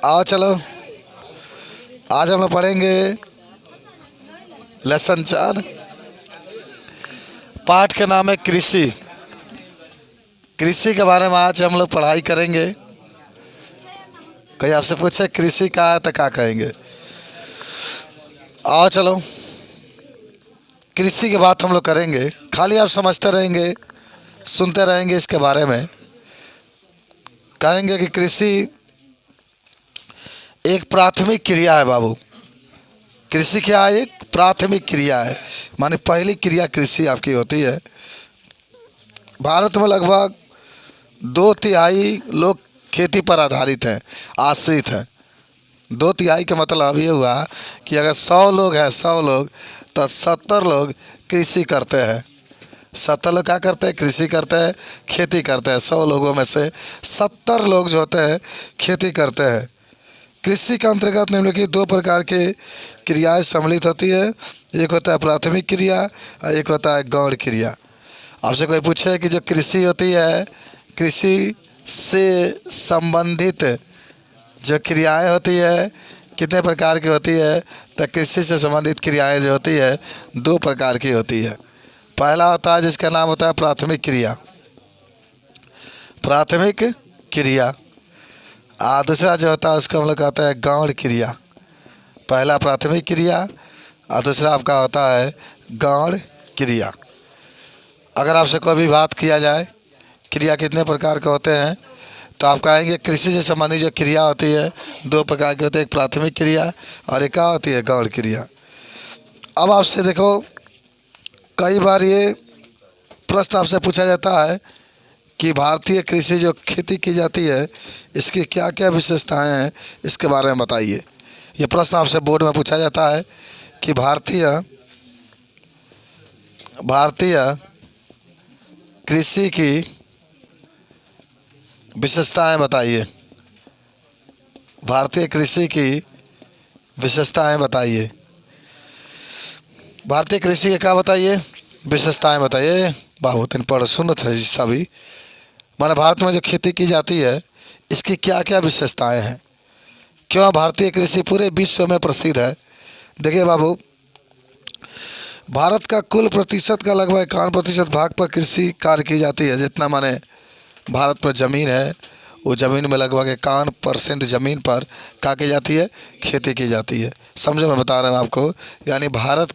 आओ चलो, आज हम लोग पढ़ेंगे लेसन 4। पाठ का नाम है कृषि। कृषि के बारे में आज हम लोग पढ़ाई करेंगे। कोई आपसे पूछे कृषि क्या है तो क्या कहेंगे? आओ चलो, कृषि की बात हम लोग करेंगे। खाली आप समझते रहेंगे, सुनते रहेंगे, इसके बारे में कहेंगे कि कृषि एक प्राथमिक क्रिया है बाबू। कृषि क्या है? एक प्राथमिक क्रिया है, माने पहली क्रिया कृषि आपकी होती है। भारत में लगभग 2/3 लोग खेती पर आधारित हैं, आश्रित हैं। 2/3 का मतलब ये हुआ कि अगर 100 लोग हैं, 100 लोग, तो 70 लोग कृषि करते हैं। 70 लोग क्या करते हैं? कृषि करते हैं, खेती करते हैं। 100 लोगों में से 70 लोग जो होते हैं खेती करते हैं। कृषि के अंतर्गत निम्नलिखित 2 प्रकार के क्रियाएं सम्मिलित होती है। एक होता है प्राथमिक क्रिया और एक होता है गौण क्रिया। आपसे कोई पूछे कि जो कृषि होती है, कृषि से संबंधित जो क्रियाएं होती है कितने प्रकार की होती है? तो कृषि से संबंधित क्रियाएं जो होती है 2 प्रकार की होती है। पहला होता है जिसका नाम होता है प्राथमिक क्रिया, प्राथमिक क्रिया। दूसरा जो होता है उसको हम लोग कहते हैं गौण क्रिया। पहला प्राथमिक क्रिया और दूसरा आपका होता है गौण क्रिया। अगर आपसे कोई भी बात किया जाए क्रिया कितने प्रकार के होते हैं, तो आप कहेंगे कृषि से संबंधित जो क्रिया होती है 2 प्रकार की होती है, एक प्राथमिक क्रिया और एक क्या होती है? गौण क्रिया। अब आपसे देखो, कई बार ये प्रश्न आपसे पूछा जाता है कि भारतीय कृषि जो खेती की जाती है इसकी क्या क्या विशेषताएं हैं, इसके बारे में बताइए। ये प्रश्न आपसे बोर्ड में पूछा जाता है कि भारतीय कृषि की विशेषताएं बताइए। भारतीय कृषि की विशेषताएं बताइए। भारतीय कृषि के क्या बताइए? विशेषताएं बताइए। बाबू तीन पढ़ सुन थे सभी। माने भारत में जो खेती की जाती है इसकी क्या क्या विशेषताएं हैं, क्यों भारतीय कृषि पूरे विश्व में प्रसिद्ध है? देखिए बाबू, भारत का कुल प्रतिशत का लगभग 51% भाग पर कृषि कार्य की जाती है। जितना माने भारत में ज़मीन है, वो ज़मीन में लगभग 51% ज़मीन पर क्या की जाती है? खेती की जाती है। समझो मैं बता रहा हूँ आपको, यानी भारत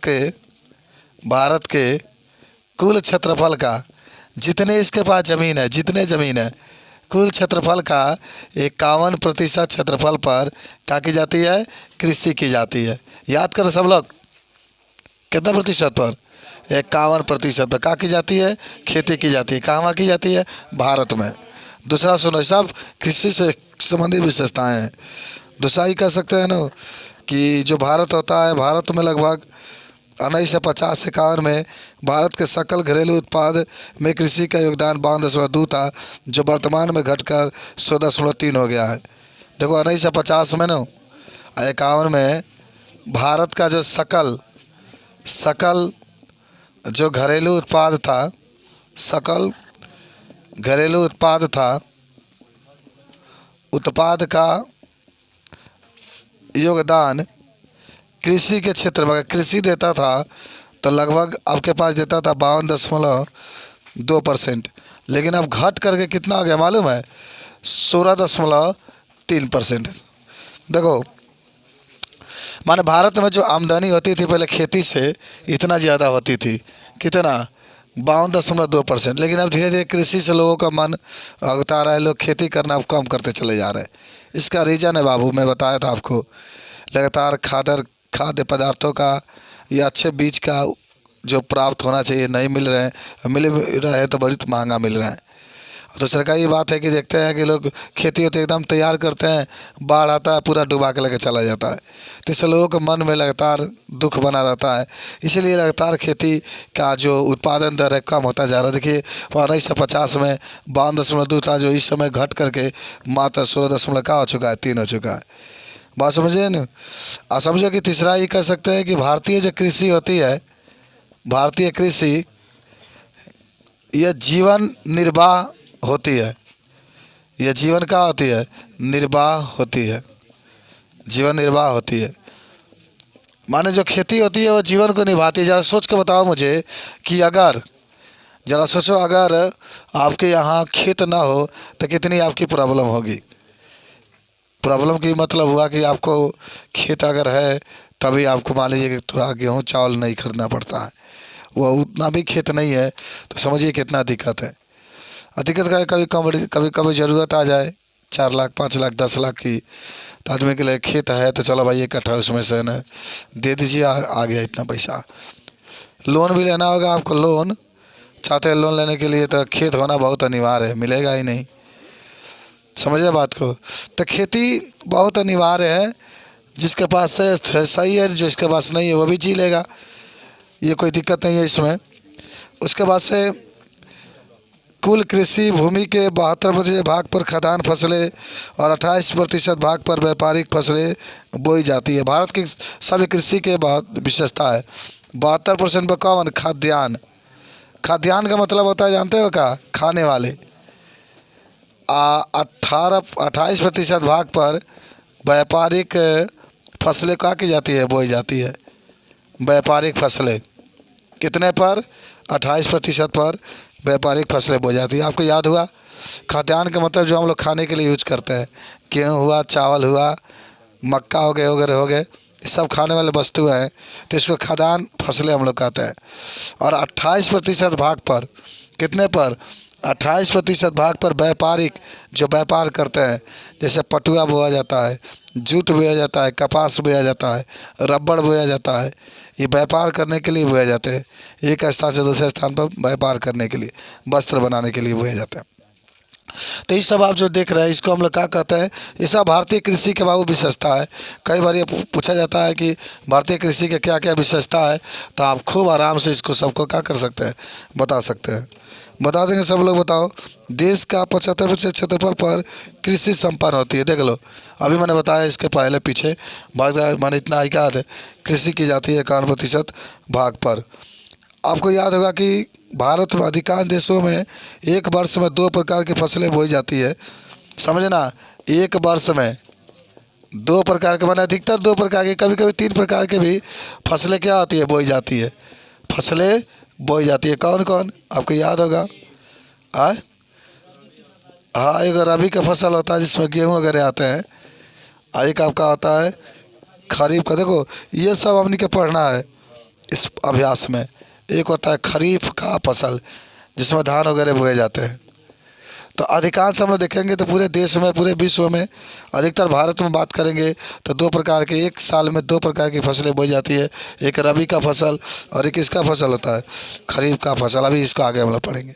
के कुल क्षेत्रफल का जितने इसके पास ज़मीन है, जितने ज़मीन है, कुल क्षेत्रफल का 51% क्षेत्रफल पर क्या की जाती है? कृषि की जाती है। याद करो सब लोग, कितना प्रतिशत पर? 51% पर क्या की जाती है? खेती की जाती है। कहाँ की जाती है? भारत में। दूसरा सुनो, सब कृषि से संबंधित विशेषताएं हैं। दूसरा ही कह सकते हैं ना कि जो भारत होता है, भारत में लगभग 1950-51 में भारत के सकल घरेलू उत्पाद में कृषि का योगदान 52.2 था, जो वर्तमान में घटकर 16.3 हो गया है। देखो 1950 में ना, 51 में भारत का जो सकल जो घरेलू उत्पाद था, सकल घरेलू उत्पाद का योगदान कृषि के क्षेत्र में, अगर कृषि देता था तो लगभग आपके पास देता था 52.2%, लेकिन अब घट करके कितना हो गया मालूम है? 16.3%। देखो, माने भारत में जो आमदनी होती थी पहले खेती से इतना ज़्यादा होती थी, कितना? 52.2%। लेकिन अब धीरे धीरे कृषि से लोगों का मन उतार रहा है, लोग खेती करना अब कम करते चले जा रहे हैं। इसका रीज़न है बाबू, मैं बताया था आपको, लगातार खाद्य पदार्थों का या अच्छे बीज का जो प्राप्त होना चाहिए नहीं मिल रहे हैं, मिल रहे हैं तो बड़ी महंगा मिल रहा है। तो सरकार ये बात है कि देखते हैं कि लोग खेती होती एकदम तैयार करते हैं, बाढ़ आता है पूरा डुबा के लेके चला जाता है। तो इससे लोगों के मन में लगातार दुख बना रहता है, इसीलिए लगातार खेती का जो उत्पादन दर है कम होता जा रहा है। देखिए 1950 में 52.2 था, जो इस समय घट करके मात्र 16 का हो चुका है, 3 हो चुका है। बात समझिए न। और समझो कि तीसरा ये कह सकते हैं कि भारतीय जो कृषि होती है, भारतीय कृषि यह जीवन निर्वाह होती है। यह जीवन का होती है? निर्वाह होती है। जीवन निर्वाह होती है। माने जो खेती होती है वो जीवन को निभाती है। ज़रा सोच के बताओ मुझे कि अगर, ज़रा सोचो, अगर आपके यहाँ खेत ना हो तो कितनी आपकी प्रॉब्लम होगी। प्रॉब्लम की मतलब हुआ कि आपको खेत अगर है तभी आपको मान लीजिए कि थोड़ा गेहूँ चावल नहीं खरीदना पड़ता है। वो उतना भी खेत नहीं है तो समझिए कितना दिक्कत है। दिक्कत का है, कभी कभी ज़रूरत आ जाए 4 लाख 5 लाख 10 लाख की, तो आदमी के लिए खेत है तो चलो भाई 1 कट्ठा उसमें से ना दे दीजिए, आ गया इतना पैसा। लोन भी लेना होगा आपको, लोन चाहते हैं लोन लेने के लिए तो खेत होना बहुत अनिवार्य है, मिलेगा ही नहीं। समझिए बात को। तो खेती बहुत अनिवार्य है। जिसके पास है सही है, जो इसके पास नहीं है वो भी जी लेगा, ये कोई दिक्कत नहीं है इसमें। उसके बाद से कुल कृषि भूमि के 72% भाग पर खाद्यान्न फसलें और 28% भाग पर व्यापारिक फसलें बोई जाती है। भारत की सभी कृषि के बहुत विशेषता है। 72% पर कौन? खाद्यान्न। खाद्यान्न का मतलब होता है जानते हो क्या? खाने वाले। 28% भाग पर व्यापारिक फसलें क्या की जाती है? बोई जाती है। व्यापारिक फसलें कितने पर? 28% पर व्यापारिक फसलें बोई जाती है। आपको याद हुआ, खाद्यान्न का मतलब जो हम लोग खाने के लिए यूज करते हैं, गेहूँ हुआ, चावल हुआ, मक्का हो गए वगैरह हो गए, ये सब खाने वाले वस्तुएं हैं, तो इसको खाद्यान्न फसलें हम लोग कहते हैं। और 28% भाग पर, कितने पर? 28% भाग पर व्यापारिक, जो व्यापार करते हैं, जैसे पटुआ बोया जाता है, जूट बोया जाता है, कपास बोया जाता है, रबड़ बोया जाता है, ये व्यापार करने के लिए बोए जाते हैं। एक स्थान से दूसरे स्थान पर व्यापार करने के लिए, वस्त्र बनाने के लिए बोए जाते हैं। तो ये सब आप जो देख रहे हैं इसको हम लोग क्या कहते हैं? ये सब भारतीय कृषि के बाबू विशेषता है। कई बार ये पूछा जाता है कि भारतीय कृषि के क्या क्या विशेषता है, तो आप खूब आराम से इसको सबको क्या कर सकते हैं? बता सकते हैं। बता देंगे सब लोग। बताओ, देश का 75% क्षेत्रफल पर कृषि संपन्न होती है। देख लो, अभी मैंने बताया इसके पहले पीछे भाग मैंने इतना ही कहा था, कृषि की जाती है 51% भाग पर। आपको याद होगा कि भारत में अधिकांश देशों में एक वर्ष में 2 प्रकार की फसलें बोई जाती है। समझना, एक वर्ष में 2 प्रकार के, माना अधिकतर 2 प्रकार की, कभी कभी 3 प्रकार के भी फसलें क्या होती है? बोई जाती है। फसलें बोई जाती है। कौन कौन? आपको याद होगा? हाँ हाँ, एक रबी का फसल होता है जिसमें गेहूँ वगैरह आते हैं, और एक आपका होता है खरीफ का। देखो ये सब हमने के पढ़ना है इस अभ्यास में। एक होता है खरीफ का फसल जिसमें धान वगैरह बोए जाते हैं। तो अधिकांश हम लोग देखेंगे तो पूरे देश में, पूरे विश्व में, अधिकतर भारत में बात करेंगे तो 2 प्रकार के, एक साल में 2 प्रकार की फसलें बोई जाती है। एक रबी का फसल और एक इसका फसल होता है, खरीफ का फसल। अभी इसको आगे हम लोग पढ़ेंगे।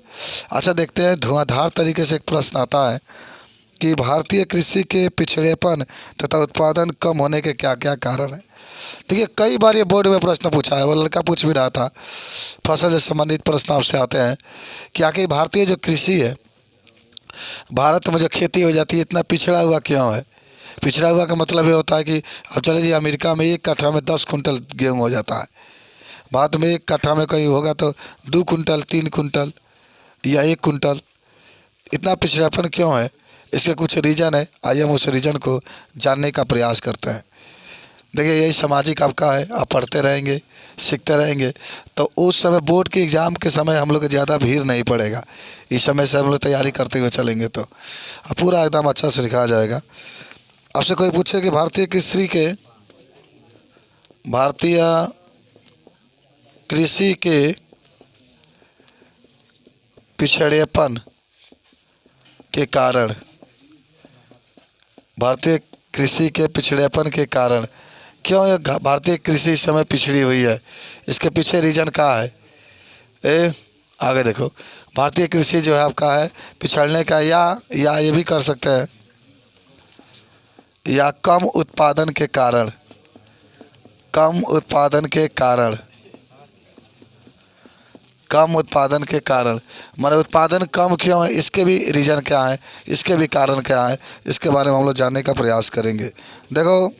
अच्छा, देखते हैं, धुआंधार तरीके से एक प्रश्न आता है कि भारतीय कृषि के पिछड़ेपन तथा उत्पादन कम होने के क्या क्या कारण हैं। देखिए, कई बार ये बोर्ड में प्रश्न पूछा है, वो लड़का पूछ भी रहा था, फसल से संबंधित प्रश्न आपसे आते हैं कि आखिर भारतीय जो कृषि है, भारत में जो खेती हो जाती है, इतना पिछड़ा हुआ क्यों है? पिछड़ा हुआ का मतलब ये होता है कि अब चले जी, अमेरिका में 1 कट्ठा में 10 कुंटल गेहूँ हो जाता है, भारत में 1 कट्ठा में कहीं होगा तो 2 कुंटल 3 कुंटल या 1 कुंटल। इतना पिछड़ापन क्यों है? इसके कुछ रीज़न है। आइए हम उस रीज़न को जानने का प्रयास करते हैं। देखिए, यही सामाजिक आपका है, आप पढ़ते रहेंगे, सीखते रहेंगे, तो उस समय बोर्ड के एग्ज़ाम के समय हम लोग को ज़्यादा भीड़ नहीं पड़ेगा। इस समय से हम लोग तैयारी करते हुए चलेंगे तो पूरा एकदम अच्छा से लिखा जाएगा। आपसे कोई पूछे कि भारतीय कृषि के पिछड़ेपन के कारण, भारतीय कृषि के पिछड़ेपन के कारण क्यों ये भारतीय कृषि इस समय पिछड़ी हुई है, इसके पीछे रीज़न क्या है? आगे देखो, भारतीय कृषि जो है आपका है पिछड़ने का, या ये भी कर सकते हैं, या कम उत्पादन के कारण। कम उत्पादन के कारण, कम उत्पादन के कारण, माने उत्पादन कम क्यों है, इसके भी रीज़न क्या है, इसके भी कारण क्या है, इसके बारे में हम लोग जानने का प्रयास करेंगे। देखो,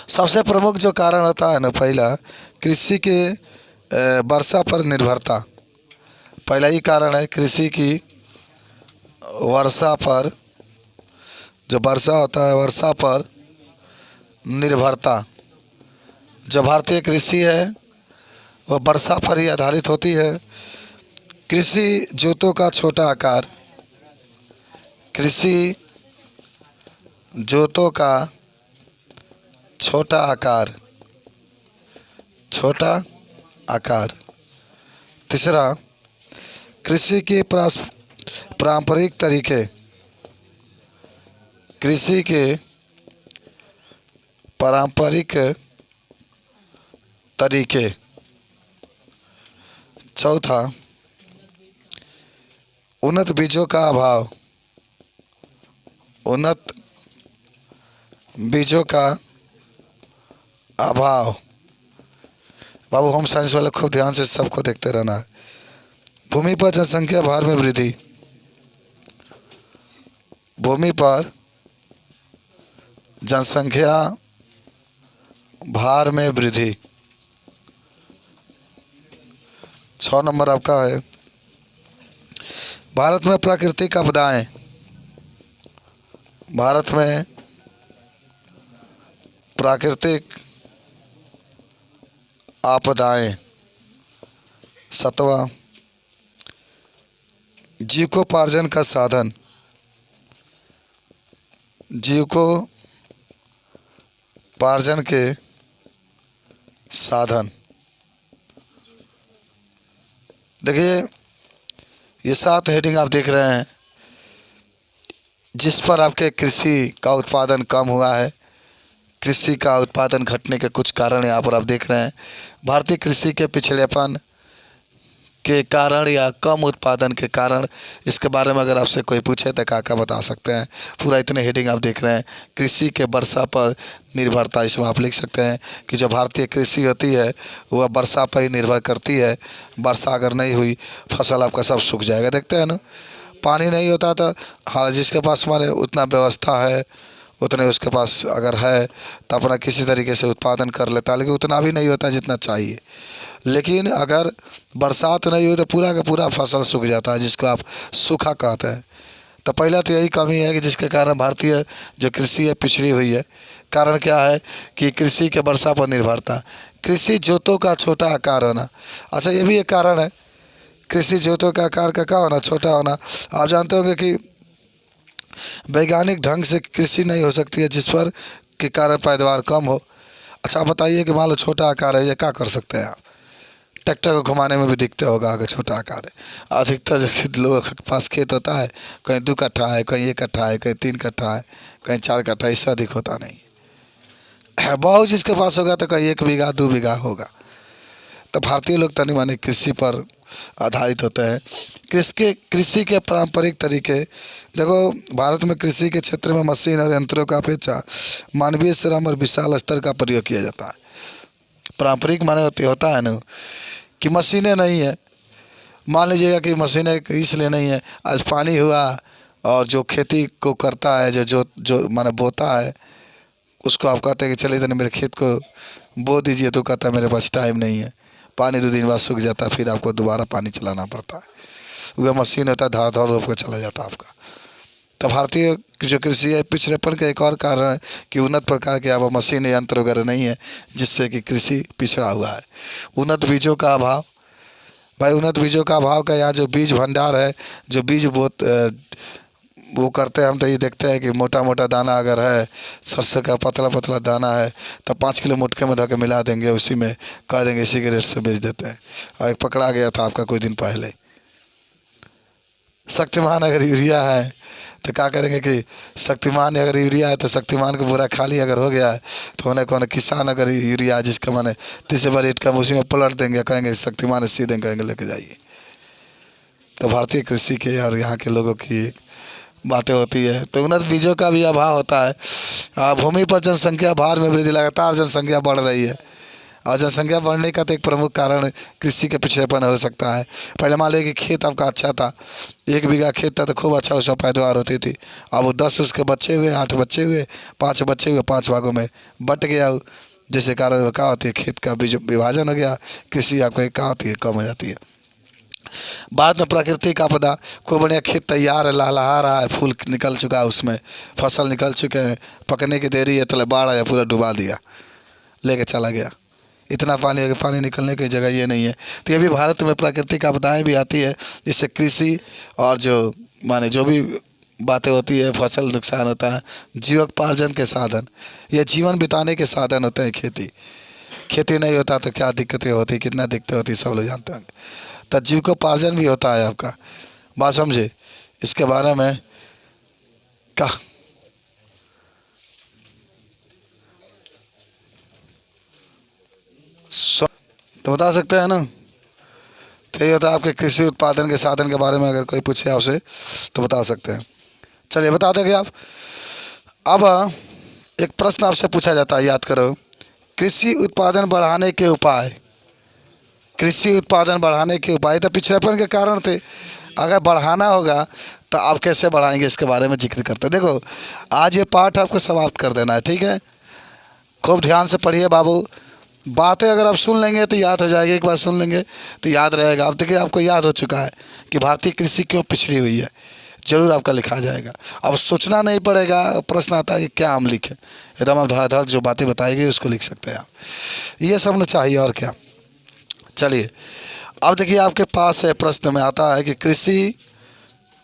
सबसे प्रमुख जो कारण होता है ना, पहला कृषि के वर्षा पर निर्भरता। पहला ही कारण है कृषि की वर्षा पर, जो वर्षा होता है वर्षा पर निर्भरता। जो भारतीय कृषि है वह वर्षा पर ही आधारित होती है। कृषि जोतों का छोटा आकार, कृषि जोतों का छोटा आकार, छोटा आकार। तीसरा, कृषि के पारंपरिक तरीके, कृषि के पारंपरिक तरीके। चौथा, उन्नत बीजों का अभाव, उन्नत बीजों का अभाव। बाबू होम साइंस वाले खूब ध्यान से सबको देखते रहना है। भूमि पर जनसंख्या भार में वृद्धि, भूमि पर जनसंख्या भार में वृद्धि। 6 नंबर आपका है, भारत में प्राकृतिक आपदाएं, भारत में प्राकृतिक आपदाएं। 7वां, जीविकोपार्जन का साधन, जीविकोपार्जन के साधन। देखिए ये 7 हेडिंग आप देख रहे हैं जिस पर आपके कृषि का उत्पादन कम हुआ है, कृषि का उत्पादन घटने के कुछ कारण यहाँ पर आप देख रहे हैं। भारतीय कृषि के पिछड़ेपन के कारण या कम उत्पादन के कारण, इसके बारे में अगर आपसे कोई पूछे तो क्या बता सकते हैं। पूरा इतने हेडिंग आप देख रहे हैं। कृषि के वर्षा पर निर्भरता, इसमें आप लिख सकते हैं कि जो भारतीय कृषि होती है वह वर्षा पर ही निर्भर करती है। वर्षा अगर नहीं हुई फसल आपका सब सूख जाएगा। देखते हैं ना, पानी नहीं होता तो हाँ जिसके पास माने उतना व्यवस्था है, उतने उसके पास अगर है तो अपना किसी तरीके से उत्पादन कर लेता है, लेकिन उतना भी नहीं होता जितना चाहिए। लेकिन अगर बरसात नहीं हुई तो पूरा का पूरा फसल सूख जाता है, जिसको आप सूखा कहते हैं। तो पहला तो यही कमी है कि जिसके कारण भारतीय जो कृषि है पिछड़ी हुई है। कारण क्या है कि कृषि के वर्षा पर निर्भरता, कृषि जोतों का छोटा आकार होना। अच्छा, ये भी एक कारण है, कृषि जोतों का आकार का क्या होना, छोटा होना। आप जानते होंगे कि वैज्ञानिक ढंग से कृषि नहीं हो सकती है जिस पर के कारण पैदावार कम हो। अच्छा बताइए कि मान लो छोटा आकार है, ये क्या कर सकते हैं आप? ट्रैक्टर को घुमाने में भी दिखते होगा अगर छोटा आकार है। अधिकतर जो लोगों के पास खेत होता है, कहीं 2 कट्ठा है, कहीं 1 कट्ठा है, कहीं 3 कट्ठा है, कहीं 4 कट्ठा, इससे अधिक होता नहीं है। बहुत जिसके पास होगा तो कहीं 1 बीघा 2 बीघा होगा। तो भारतीय लोग तनी मानी कृषि पर आधारित होते हैं। कृषि के पारंपरिक तरीके, देखो भारत में कृषि के क्षेत्र में मशीन और यंत्रों का अपेक्षा मानवीय श्रम और विशाल स्तर का प्रयोग किया जाता है। पारंपरिक माने होता है ना कि मशीनें नहीं है। मान लीजिएगा कि मशीनें इसलिए नहीं है, आज पानी हुआ और जो खेती को करता है, जो माने बोता है, उसको आप कहते हैं कि चलिए मेरे खेत को बो दीजिए, तो कहता है मेरे पास टाइम नहीं है, पानी 2 दिन बाद सूख जाता है, फिर आपको दोबारा पानी चलाना पड़ता है। वह मशीन होता है, धार धार रोप कर चला जाता है आपका। तो भारतीय जो कृषि है पिछड़ेपन का एक और कारण है कि उन्नत प्रकार के यहाँ मशीन यंत्र वगैरह नहीं है, जिससे कि कृषि पिछड़ा हुआ है। उन्नत बीजों का अभाव, भाई उन्नत बीजों का अभाव का यहाँ जो बीज भंडार है, जो बीज वो करते हैं, हम तो ये देखते हैं कि मोटा मोटा दाना अगर है, सरसों का पतला पतला दाना है तो 5 किलो मुटके में धो के मिला देंगे, उसी में कह देंगे इसी के रेट से बेच देते हैं। और एक पकड़ा गया था आपका कुछ दिन पहले। शक्तिमान अगर यूरिया है तो क्या करेंगे कि शक्तिमान अगर यूरिया है तो शक्तिमान को पूरा खाली अगर हो गया है तो उन्हें कौन किसान अगर यूरिया जिसका माने 30 बार रेट कम, उसी में पलट देंगे, कहेंगे शक्तिमान सीधे कहेंगे लेके जाइए। तो भारतीय कृषि के और यहाँ के लोगों की बातें होती है। तो उन्नत बीजों का भी अभाव होता है। भूमि पर जनसंख्या भार में वृद्धि, लगातार जनसंख्या बढ़ रही है और जनसंख्या बढ़ने का तो एक प्रमुख कारण कृषि के पिछड़ेपन हो सकता है। पहले मान लीजिए कि खेत आपका अच्छा था, 1 बीघा खेत था तो खूब अच्छा उसमें पैदावार होती थी। अब वो 10 उसके बच्चे हुए, 8 बच्चे हुए, 5 बच्चे हुए, 5 भागों में बट गया, जिसके कारण क्या होती है खेत का विभाजन हो गया, कृषि आपको क्या होती है, कम हो जाती है। बाद में प्राकृतिक आपदा, कोई बढ़िया खेत तैयार है, लहलहा रहा है, फूल निकल चुका है, उसमें फसल निकल चुके हैं, पकने की देरी है, तो बाढ़ आया, पूरा डुबा दिया, लेके चला गया। इतना पानी है कि पानी निकलने की जगह ये नहीं है। तो ये भी भारत में प्राकृतिक आपदाएं भी आती है, जिससे कृषि और जो माने जो भी बातें होती है, फसल नुकसान होता है, जीवकोपार्जन के साधन, ये जीवन बिताने के साधन होते हैं। खेती खेती नहीं होता तो क्या दिक्कतें होती, कितना दिक्कतें होती, सब लोग जानते हैं। तो जीविकोपार्जन भी होता है आपका, बात समझे। इसके बारे में क्या तो बता सकते हैं ना। तो ये होता है आपके कृषि उत्पादन के साधन के बारे में, अगर कोई पूछे आपसे तो बता सकते हैं। चलिए बता दोगे आप। अब एक प्रश्न आपसे पूछा जाता है, याद करो, कृषि उत्पादन बढ़ाने के उपाय। कृषि उत्पादन बढ़ाने के उपाय तो पिछड़ेपन के कारण थे, अगर बढ़ाना होगा तो आप कैसे बढ़ाएंगे, इसके बारे में जिक्र करते हैं। देखो आज ये पाठ आपको समाप्त कर देना है, ठीक है। खूब ध्यान से पढ़िए बाबू, बातें अगर आप सुन लेंगे तो याद हो जाएगी, एक बार सुन लेंगे तो याद रहेगा। अब देखिए आपको याद हो चुका है कि भारतीय कृषि क्यों पिछड़ी हुई है, जरूर आपका लिखा जाएगा। अब सोचना नहीं पड़ेगा, प्रश्न आता है कि क्या हम लिखें, एकदम आप धड़ाधड़ जो बातें बताई गई उसको लिख सकते हैं आप, ये सब ना चाहिए और क्या। चलिए अब देखिए आपके पास है, प्रश्न में आता है कि कृषि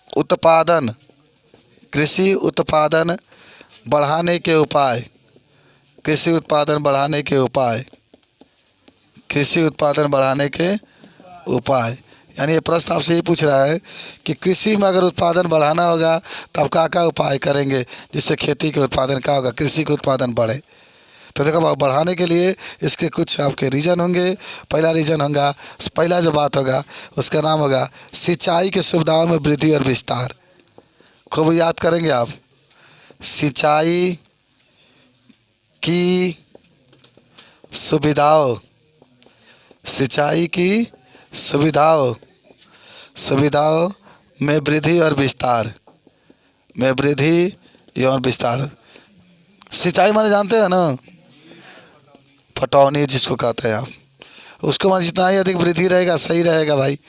उत्पादन बढ़ाने के उपाय। कृषि उत्पादन बढ़ाने के उपाय, कृषि उत्पादन बढ़ाने के उपाय, यानी ये प्रश्न आपसे ये पूछ रहा है कि कृषि में अगर उत्पादन बढ़ाना होगा तो आप क्या क्या उपाय करेंगे जिससे खेती के उत्पादन क्या होगा, कृषि के उत्पादन बढ़े। तो देखो बढ़ाने के लिए इसके कुछ आपके रीजन होंगे। पहला रीजन होगा, पहला जो बात होगा उसका नाम होगा सिंचाई की सुविधाओं में वृद्धि और विस्तार। खूब याद करेंगे आप, सिंचाई की सुविधाओं, सिंचाई की सुविधाओं में वृद्धि और विस्तार, में वृद्धि एवं विस्तार। सिंचाई माने जानते हैं ना, पटौनी जिसको कहते हैं आप, उसको माने जितना ही अधिक वृद्धि रहेगा सही रहेगा भाई,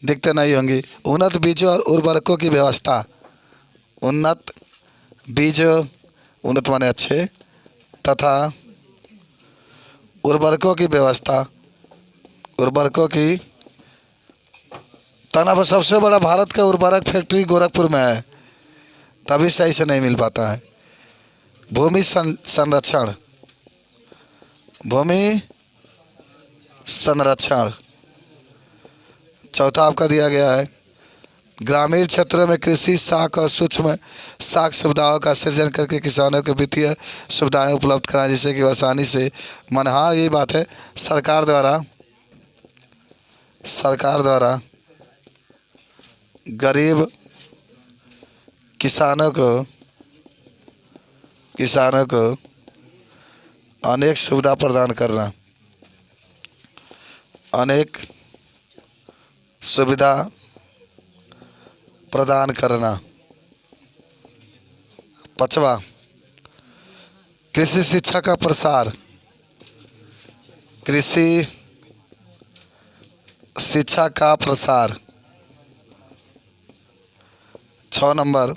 दिक्कत नहीं होंगी। उन्नत बीजों और उर्वरकों की व्यवस्था, उन्नत बीज, उन्नत माने अच्छे, तथा उर्वरकों की व्यवस्था, उर्वरकों की तना पर सबसे बड़ा भारत का उर्वरक फैक्ट्री गोरखपुर में है, तभी सही से नहीं मिल पाता है। भूमि संरक्षण, भूमि संरक्षण, चौथा आपका दिया गया है ग्रामीण क्षेत्रों में कृषि साख और सूक्ष्म साख सुविधाओं का सृजन करके किसानों को वित्तीय सुविधाएं उपलब्ध कराएं, जिससे कि आसानी से मन, हाँ यही बात है, सरकार द्वारा गरीब किसानों को अनेक सुविधा प्रदान करना, अनेक सुविधा प्रदान करना। पांचवा कृषि शिक्षा का प्रसार, कृषि शिक्षा का प्रसार। 6 नंबर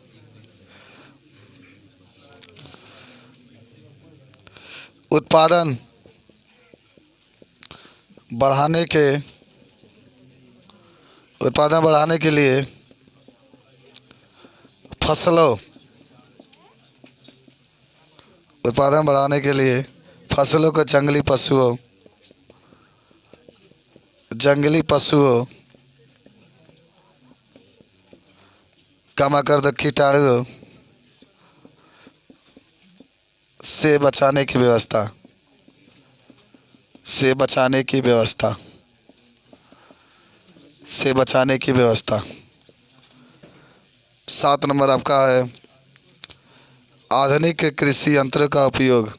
उत्पादन बढ़ाने के लिए फसलों, उत्पादन बढ़ाने के लिए फसलों को जंगली पशुओं कामाकर्द कीटाणु से बचाने की व्यवस्था, 7 नंबर आपका है आधुनिक कृषि यंत्रों का उपयोग,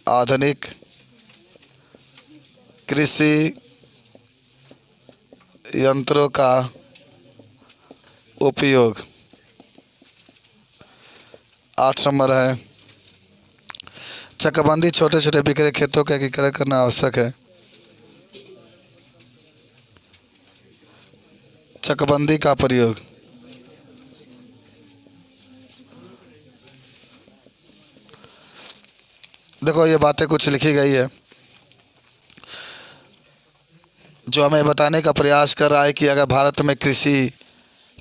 आधुनिक कृषि यंत्रों का उपयोग। 8 नंबर है चकबंदी छोटे छोटे बिखरे खेतों का एकीकरण करना आवश्यक है। चकबंदी का प्रयोग। देखो ये बातें कुछ लिखी गई है जो हमें बताने का प्रयास कर रहा है कि अगर भारत में कृषि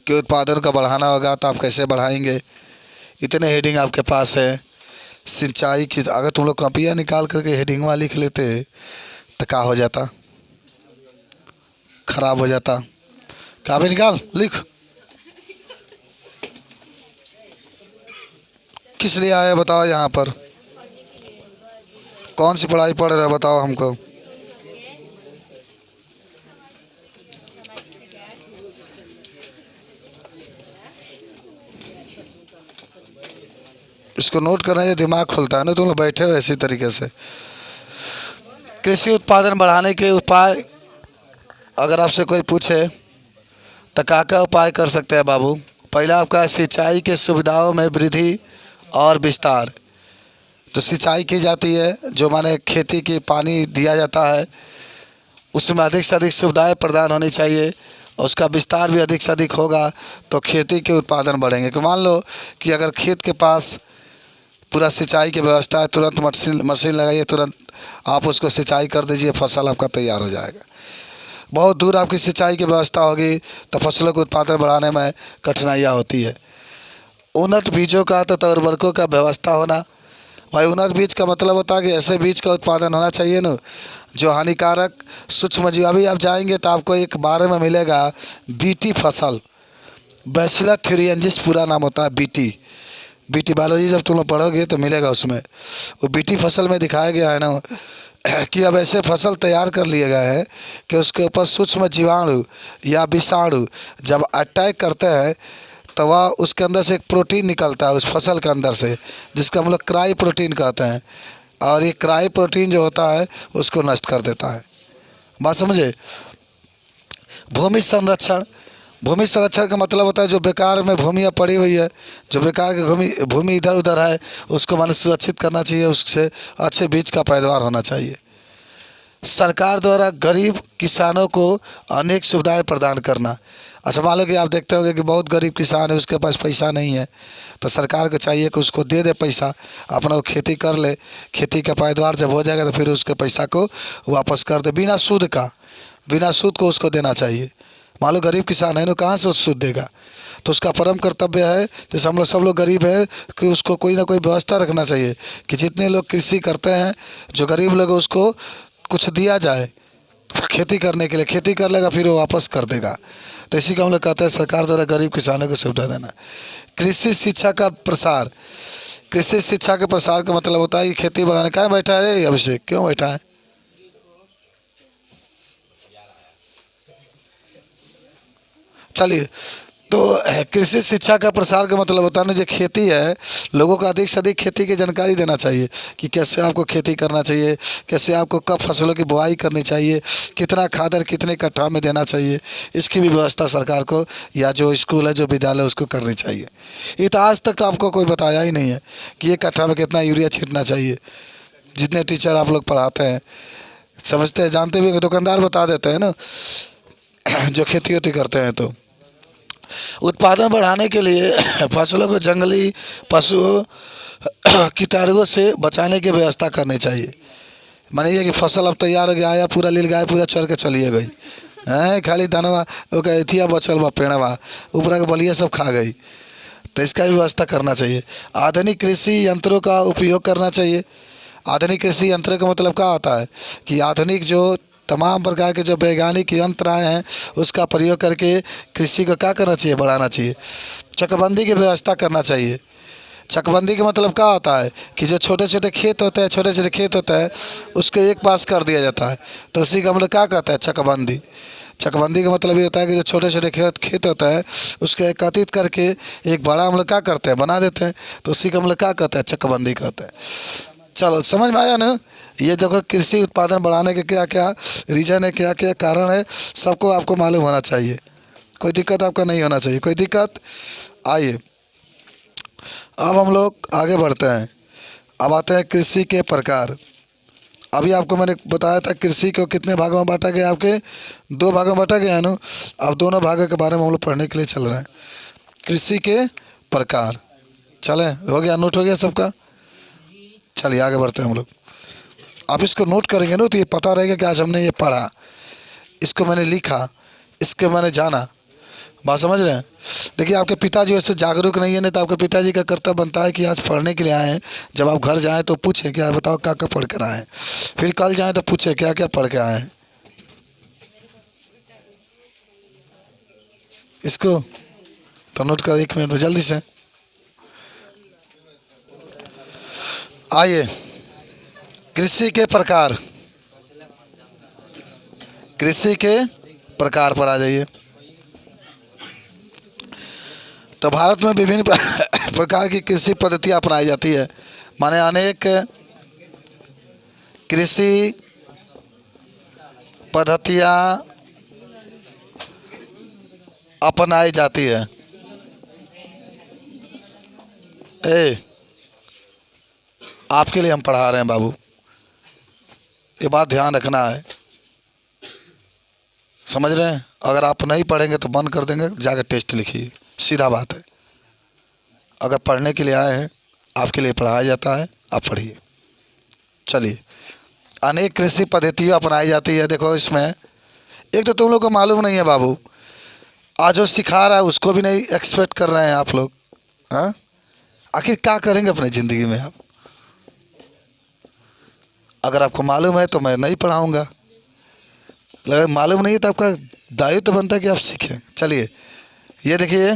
के उत्पादन का बढ़ाना होगा तो आप कैसे बढ़ाएंगे। इतने हेडिंग आपके पास है। सिंचाई की अगर तुम लोग कॉपियाँ निकाल करके हेडिंग वाली लिख लेते तो क्या हो जाता, खराब हो जाता। कॉपी निकाल लिख। किस लिए आए बताओ, यहाँ पर कौन सी पढ़ाई पढ़ रहे बताओ हमको। इसको नोट करने से दिमाग खुलता है ना, तुम लोग बैठे हो इसी तरीके से। कृषि उत्पादन बढ़ाने के उपाय अगर आपसे कोई पूछे तो क्या उपाय कर सकते हैं बाबू। पहला आपका सिंचाई के सुविधाओं में वृद्धि और विस्तार। तो सिंचाई की जाती है जो माने खेती की पानी दिया जाता है, उसमें अधिक से अधिक सुविधाएं प्रदान होनी चाहिए। और उसका विस्तार भी अधिक से अधिक होगा तो खेती के उत्पादन बढ़ेंगे। कि मान लो कि अगर खेत के पास पूरा सिंचाई की व्यवस्था है, तुरंत मशीन लगाइए, तुरंत आप उसको सिंचाई कर दीजिए, फसल आपका तैयार हो जाएगा। बहुत दूर आपकी सिंचाई की व्यवस्था होगी तो फसलों के उत्पादन बढ़ाने में कठिनाइयाँ होती है। उन्नत बीजों का तथा उर्वरकों का व्यवस्था होना। भाई उन्नत बीज का मतलब होता है कि ऐसे बीज का उत्पादन होना चाहिए ना जो हानिकारक सूक्ष्म जीव। अभी आप जाएंगे तो आपको एक बारे में मिलेगा बीटी फसल, बैसिलस थ्यूरिएंसिस पूरा नाम होता है बीटी। बीटी बायोलॉजी जब तुम लोग पढ़ोगे तो मिलेगा उसमें। वो बीटी फसल में दिखाया गया है ना कि अब ऐसे फसल तैयार कर लिए गए हैं कि उसके ऊपर सूक्ष्म जीवाणु या विषाणु जब अटैक करते हैं तो वह उसके अंदर से एक प्रोटीन निकलता है उस फसल के अंदर से, जिसका हम लोग क्राई प्रोटीन कहते हैं। और ये क्राई प्रोटीन जो होता है उसको नष्ट कर देता है। बात समझे। भूमि संरक्षण। भूमि संरक्षण का मतलब होता है जो बेकार में भूमियाँ पड़ी हुई है, जो बेकार की भूमि इधर उधर है, उसको माने सुरक्षित करना चाहिए, उससे अच्छे बीज का पैदावार होना चाहिए। सरकार द्वारा गरीब किसानों को अनेक सुविधाएं प्रदान करना। अच्छा मान लो कि आप देखते होंगे कि बहुत गरीब किसान है, उसके पास पैसा नहीं है, तो सरकार को चाहिए कि उसको दे दे पैसा, अपना वो खेती कर ले। खेती का पैदावार जब हो जाएगा तो फिर उसके पैसा को वापस कर दे, बिना सूद का, बिना सूद को उसको देना चाहिए। मान लो गरीब किसान है ना, कहाँ से सूद देगा। तो उसका परम कर्तव्य है, जैसे हम लोग सब लोग गरीब हैं, कि उसको कोई ना कोई व्यवस्था रखना चाहिए कि जितने लोग कृषि करते हैं, जो गरीब लोग उसको कुछ दिया जाए खेती करने के लिए। खेती कर लेगा फिर वो वापस कर देगा। तो इसी को हम लोग कहते हैं सरकार द्वारा गरीब किसानों को सुविधा देना। कृषि शिक्षा का प्रसार। कृषि शिक्षा के प्रसार का मतलब होता है कि खेती बनाने का बैठा है अभिषेक, क्यों बैठा है। चलिए, तो कृषि शिक्षा का प्रसार का मतलब होता है ना जो खेती है, लोगों को अधिक से अधिक खेती की जानकारी देना चाहिए कि कैसे आपको खेती करना चाहिए, कैसे आपको कब फसलों की बुआई करनी चाहिए, कितना खादर कितने कट्ठा में देना चाहिए। इसकी भी व्यवस्था सरकार को या जो स्कूल है जो विद्यालय उसको करनी चाहिए। ये तो आज तक आपको कोई बताया ही नहीं है कि एक कट्ठा में कितना यूरिया छींटना चाहिए। जितने टीचर आप लोग पढ़ाते हैं समझते हैं, जानते भी, दुकानदार बता देते हैं ना जो खेती वेती करते हैं। तो उत्पादन बढ़ाने के लिए फसलों को जंगली पशुओं कीटाणुओं से बचाने की व्यवस्था करनी चाहिए। माने ये कि फसल अब तैयार हो गया, आया पूरा लील गाय पूरा चढ़ के चलिए गई हैं, खाली दानवा एथिया बचल बा पेड़वा ऊपर के बलिया सब खा गई। तो इसका भी व्यवस्था करना चाहिए। आधुनिक कृषि यंत्रों का उपयोग करना चाहिए। आधुनिक कृषि यंत्र का मतलब क्या होता है कि आधुनिक जो तमाम प्रकार के जो वैज्ञानिक यंत्र आए हैं उसका प्रयोग करके कृषि को क्या करना चाहिए, बढ़ाना चाहिए। चकबंदी की व्यवस्था करना चाहिए। चकबंदी का मतलब क्या होता है कि जो छोटे छोटे खेत होते हैं, छोटे छोटे खेत होते हैं उसको एक पास कर दिया जाता है, तो उसी का मतलब क्या कहता है, चकबंदी। चकबंदी का मतलब ये होता है कि जो छोटे छोटे खेत होता है उसको एकत्रित करके एक बड़ा हम लोग क्या करते हैं, बना देते हैं, तो उसी का हम लोग क्या कहते हैं, चकबंदी कहते हैं। चलो समझ में आया ना। ये देखो कृषि उत्पादन बढ़ाने के क्या क्या रीज़न है, क्या क्या कारण है, सबको आपको मालूम होना चाहिए। कोई दिक्कत आपको नहीं होना चाहिए, कोई दिक्कत। आइए अब हम लोग आगे बढ़ते हैं। अब आते हैं कृषि के प्रकार। अभी आपको मैंने बताया था कृषि को कितने भागों में बांटा गया, आपके 2 भागों में बांटा गया है ना। अब दोनों भागों के बारे में हम लोग पढ़ने के लिए चल रहे हैं। कृषि के प्रकार, चले हो गया, नोट हो गया सबका। चलिए आगे बढ़ते हैं हम लोग। आप इसको नोट करेंगे ना तो ये पता रहेगा कि आज हमने ये पढ़ा, इसको मैंने लिखा, इसके मैंने जाना। बात समझ रहे हैं। देखिए आपके पिताजी वैसे जागरूक नहीं है, नहीं तो आपके पिताजी का कर्तव्य बनता है कि आज पढ़ने के लिए आए हैं, जब आप घर जाएं तो पूछें क्या बताओ क्या क्या पढ़ कर आए हैं, फिर कल जाएं तो पूछें क्या क्या पढ़ के आए हैं। इसको तो नोट कर 1 मिनट में जल्दी से। आइए कृषि के प्रकार, कृषि के प्रकार पर आ जाइए। तो भारत में विभिन्न प्रकार की कृषि पद्धतियाँ अपनाई जाती है, माने अनेक कृषि पद्धतियाँ अपनाई जाती है। आपके लिए हम पढ़ा रहे हैं बाबू, ये बात ध्यान रखना है, समझ रहे हैं। अगर आप नहीं पढ़ेंगे तो बंद कर देंगे, जाकर टेस्ट लिखिए, सीधा बात है। अगर पढ़ने के लिए आए हैं, आपके लिए पढ़ाया जाता है, आप पढ़िए। चलिए, अनेक कृषि पद्धतियाँ अपनाई जाती है। देखो इसमें एक तो तुम लोग को मालूम नहीं है बाबू, आज जो सिखा रहा है उसको भी नहीं एक्सपेक्ट कर रहे हैं आप लोग। हाँ, आखिर क्या करेंगे अपनी ज़िंदगी में आप? अगर आपको मालूम है तो मैं नहीं पढ़ाऊँगा, अगर मालूम नहीं है तो आपका दायित्व तो बनता है कि आप सीखें। चलिए ये देखिए,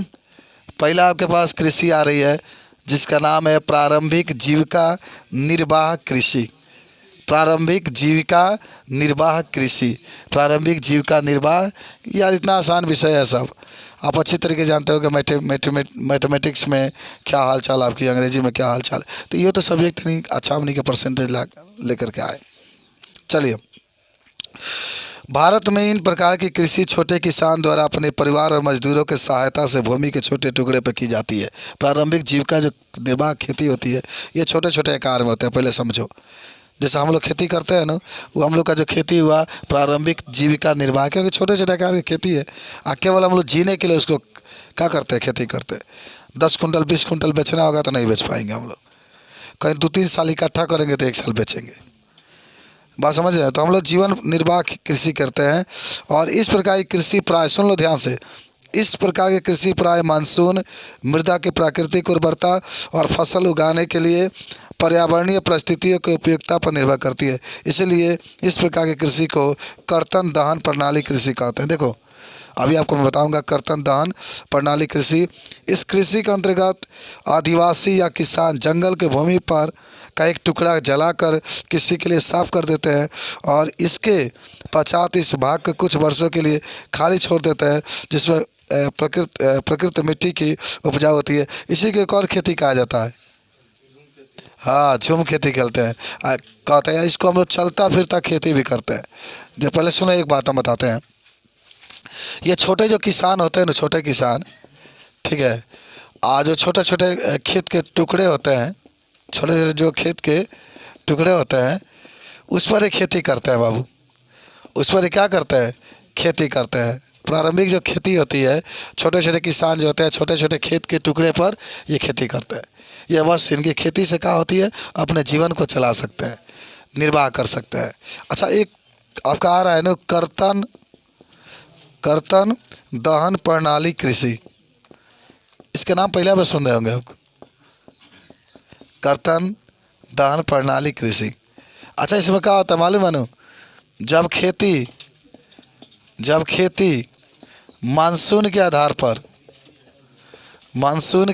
पहला आपके पास कृषि आ रही है जिसका नाम है प्रारंभिक जीविका निर्वाह कृषि। प्रारंभिक जीविका निर्वाह कृषि, प्रारंभिक जीविका निर्वाह, यार इतना आसान विषय है सब, आप अच्छी तरीके जानते हो कि मैथमेटिक्स में क्या हाल चाल, आपकी अंग्रेजी में क्या हाल चाल, तो ये तो सब्जेक्ट नहीं अच्छा होने के परसेंटेज लेकर के आए। चलिए, भारत में इन प्रकार की कृषि छोटे किसान द्वारा अपने परिवार और मजदूरों की सहायता से भूमि के छोटे टुकड़े पर की जाती है। प्रारंभिक जीविका जो निर्वाह खेती होती है, ये छोटे छोटे आकार में होते हैं, पहले समझो। जैसे हम लोग खेती करते हैं ना, वो हम लोग का जो खेती हुआ प्रारंभिक जीविका निर्वाह, क्योंकि छोटे छोटे आकार की खेती है। केवल हम लोग जीने के लिए उसको क्या करते हैं, खेती करते हैं। 10 कुंटल 20 कुंटल बेचना होगा तो नहीं बेच पाएंगे हम लोग, कहीं 2-3 साल इकट्ठा करेंगे तो 1 साल बेचेंगे। बात समझ रहे हैं। तो हम लोग जीवन निर्वाह कृषि करते हैं। और इस प्रकार की कृषि प्राय, सुन लो ध्यान से, इस प्रकार की कृषि प्राय मानसून, मृदा की प्राकृतिक उर्वरता और फसल उगाने के लिए पर्यावरणीय परिस्थितियों की उपयुक्तता पर निर्भर करती है। इसलिए इस प्रकार की कृषि को कर्तन दहन प्रणाली कृषि कहते हैं। देखो अभी आपको मैं बताऊंगा कर्तन दहन प्रणाली कृषि। इस कृषि के अंतर्गत आदिवासी या किसान जंगल के भूमि पर का एक टुकड़ा जलाकर कृषि के लिए साफ कर देते हैं और इसके पश्चात इस भाग को कुछ वर्षों के लिए खाली छोड़ देते हैं, जिसमें प्रकृति मिट्टी की उपजाऊ होती है। इसी को एक और खेती कहा जाता है, हाँ झूम खेती करते हैं, कहते हैं इसको हम लोग चलता फिरता खेती भी करते हैं। जो पहले सुनो, एक बात हम बताते हैं। ये छोटे जो किसान होते हैं ना, छोटे किसान, ठीक है, आज जो छोटे छोटे खेत के टुकड़े होते हैं, छोटे छोटे जो खेत के टुकड़े होते हैं, उस पर ही खेती करते हैं बाबू। उस पर ही क्या करते हैं, खेती करते हैं। प्रारंभिक जो खेती होती है, छोटे छोटे किसान जो होते हैं छोटे छोटे खेत के टुकड़े पर ये खेती करते हैं। ये बस इनकी खेती से क्या होती है, अपने जीवन को चला सकते हैं, निर्वाह कर सकते हैं। अच्छा, एक आपका आ रहा है ना कर्तन दहन प्रणाली कृषि, इसके नाम पहले बार सुन रहे होंगे आप, कर्तन दहन प्रणाली कृषि। अच्छा, इसमें क्या होता है मालूम है ना, जब खेती मानसून के आधार पर, मानसून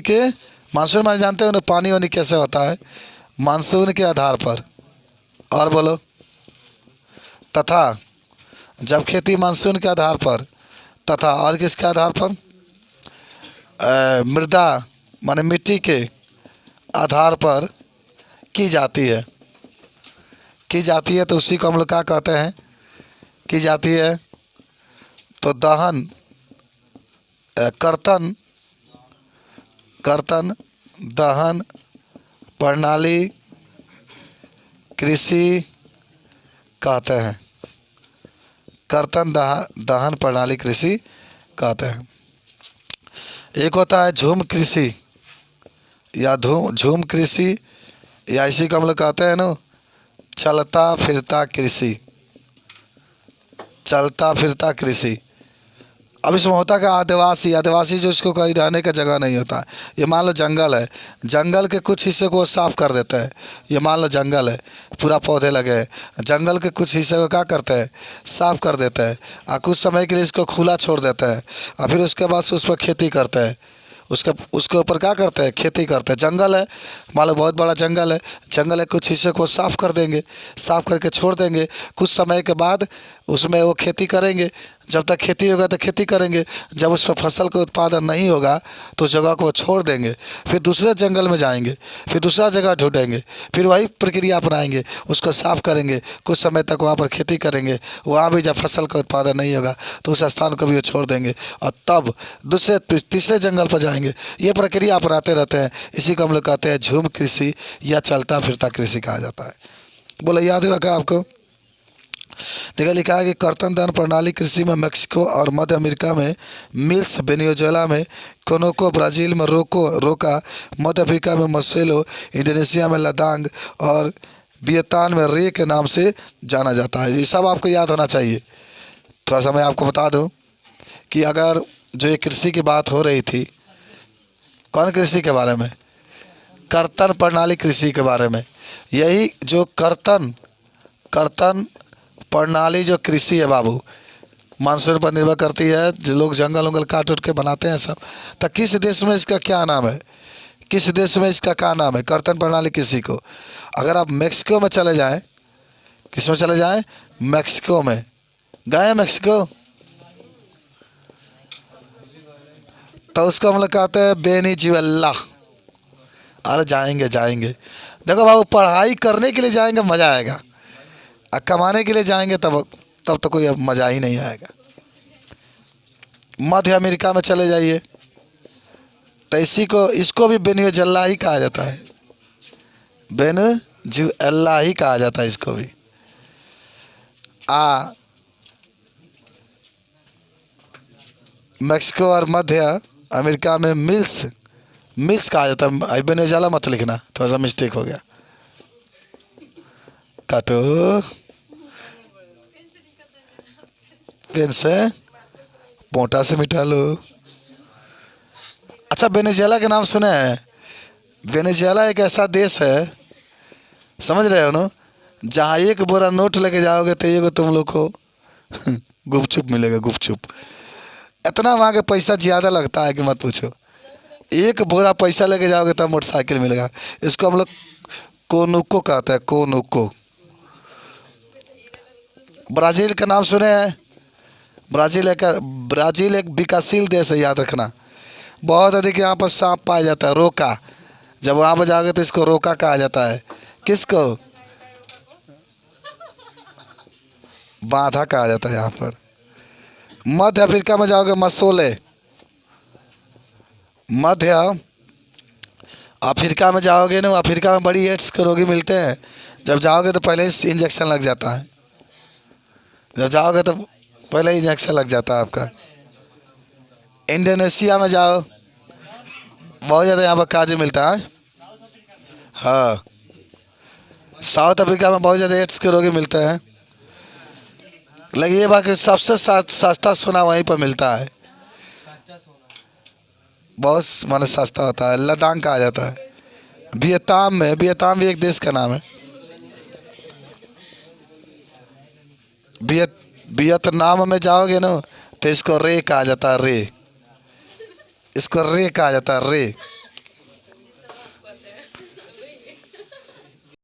माने जानते हो ना, पानी वानी कैसे होता है, मानसून के आधार पर, और बोलो, तथा जब खेती मानसून के आधार पर तथा और किसके आधार पर, मृदा माने मिट्टी के आधार पर की जाती है, तो उसी को हम लोग क्या कहते हैं, की जाती है। तो दहन कर्तन दहन प्रणाली कृषि कहते हैं। कर्तन दहन प्रणाली कृषि कहते हैं। एक होता है झूम कृषि या झूम कृषि, या इसी को हम लोग कहते हैं ना चलता फिरता कृषि। चलता फिरता कृषि। अब इसमें होता क्या, आदिवासी आदिवासी जो इसको कहीं रहने का जगह नहीं होता। ये मान लो जंगल है, जंगल के कुछ हिस्से को वो साफ कर देते हैं। ये मान लो जंगल है, पूरा पौधे लगे हैं, जंगल के कुछ हिस्से को क्या करते हैं, साफ कर देते हैं और कुछ समय के लिए इसको खुला छोड़ देते हैं और फिर उसके बाद से उस पर खेती करते हैं। उसके ऊपर क्या करते हैं, खेती करते हैं। जंगल है, मान लो बहुत बड़ा जंगल है, जंगल है कुछ हिस्से को साफ़ कर देंगे, साफ़ करके छोड़ देंगे। कुछ समय के बाद उसमें वो खेती करेंगे। जब तक खेती होगा तो खेती करेंगे, जब उसमें फसल का उत्पादन नहीं होगा तो उस जगह को वो छोड़ देंगे, फिर दूसरे जंगल में जाएंगे, फिर दूसरा जगह ढूंढेंगे, फिर वही प्रक्रिया अपनाएंगे, उसको साफ़ करेंगे, कुछ समय तक वहाँ पर खेती करेंगे। वहाँ भी जब फसल का उत्पादन नहीं होगा तो उस स्थान को भी वो छोड़ देंगे और तब दूसरे तीसरे जंगल पर जाएंगे। ये प्रक्रिया अपनाते रहते हैं। इसी को हम लोग कहते हैं झूम कृषि या चलता फिरता कृषि कहा जाता है। बोला याद होगा क्या आपको? देखा लिखा है कि कर्तन दान प्रणाली कृषि में मेक्सिको और मध्य अमेरिका में मिल्स, वेनेजुएला में कोनोको, ब्राज़ील में रोका, मध्य अफ्रीका में मसेलो, इंडोनेशिया में लदांग और वियतनाम में रे के नाम से जाना जाता है। ये सब आपको याद होना चाहिए। थोड़ा सा मैं आपको बता दूं कि अगर जो ये कृषि की बात हो रही थी, कौन कृषि के बारे में? कर्तन प्रणाली कृषि के बारे में। यही जो कर्तन प्रणाली जो कृषि है बाबू, मानसून पर निर्भर करती है। जो लोग जंगल उंगल काट उठ के बनाते हैं सब, तो किस देश में इसका क्या नाम है, किस देश में इसका क्या नाम है कर्तन प्रणाली कृषि को? अगर आप मेक्सिको में चले जाएं, किस में चले जाएं, मेक्सिको में गए हैं मेक्सिको, तो उसको हम लोग कहते हैं वेनेजुएला। अरे जाएंगे जाएंगे, देखो बाबू पढ़ाई करने के लिए जाएंगे मज़ा आएगा, और कमाने के लिए जाएंगे तब तो कोई मज़ा ही नहीं आएगा। मध्य अमेरिका में चले जाइए तो इसको भी वेनेजुएला ही कहा जाता है, वेनेजुएला ही कहा जाता है इसको भी। मेक्सिको और मध्य अमेरिका में मिल्स कहा जाता है। वेनेजुएला मत लिखना, थोड़ा सा मिस्टेक हो गया। काटो पेन से, पोंटा से मिटा लो। अच्छा, वेनेजुएला के नाम सुने हैं? वेनेजुएला एक ऐसा देश है, समझ रहे हो ना, जहाँ एक बोरा नोट लेके जाओगे तो ये तुम लोग को गुपचुप मिलेगा, गुपचुप। इतना वहाँ के पैसा ज़्यादा लगता है कि मत पूछो। एक बोरा पैसा लेके जाओगे तब मोटरसाइकिल मिलेगा। इसको हम लोग कोनुको कहते हैं, कोनुको। ब्राज़ील का नाम सुने हैं? ब्राज़ील एक विकासशील देश है, याद रखना। बहुत अधिक यहाँ पर सांप पाया जाता है, रोका। जब वहाँ पर जाओगे तो इसको रोका कहा जाता है। किसको? बाधा कहा जाता है यहाँ पर। मध्य अफ्रीका में जाओगे मसोले। मध्य अफ्रीका में जाओगे ना, अफ्रीका में बड़ी एड्स के रोगी मिलते हैं। जब जाओगे तो पहले ही इंजेक्शन लग जाता है, जब जाओगे तो पहले ही इंजेक्शन लग जाता है आपका। इंडोनेशिया में जाओ, बहुत ज़्यादा यहाँ पर काजू मिलता है। हाँ, साउथ अफ्रीका में बहुत ज़्यादा एड्स के रोगी मिलते हैं। लेकिन ये बाकी सबसे सस्ता सोना वहीं पर मिलता है, बहुत माने सस्ता होता है। लदांग कहा जाता है। वियतनाम भी एक देश का नाम है। वियतनाम में जाओगे ना तो इसको रे कहा जाता है, रे, इसको रे कहा जाता है, रे।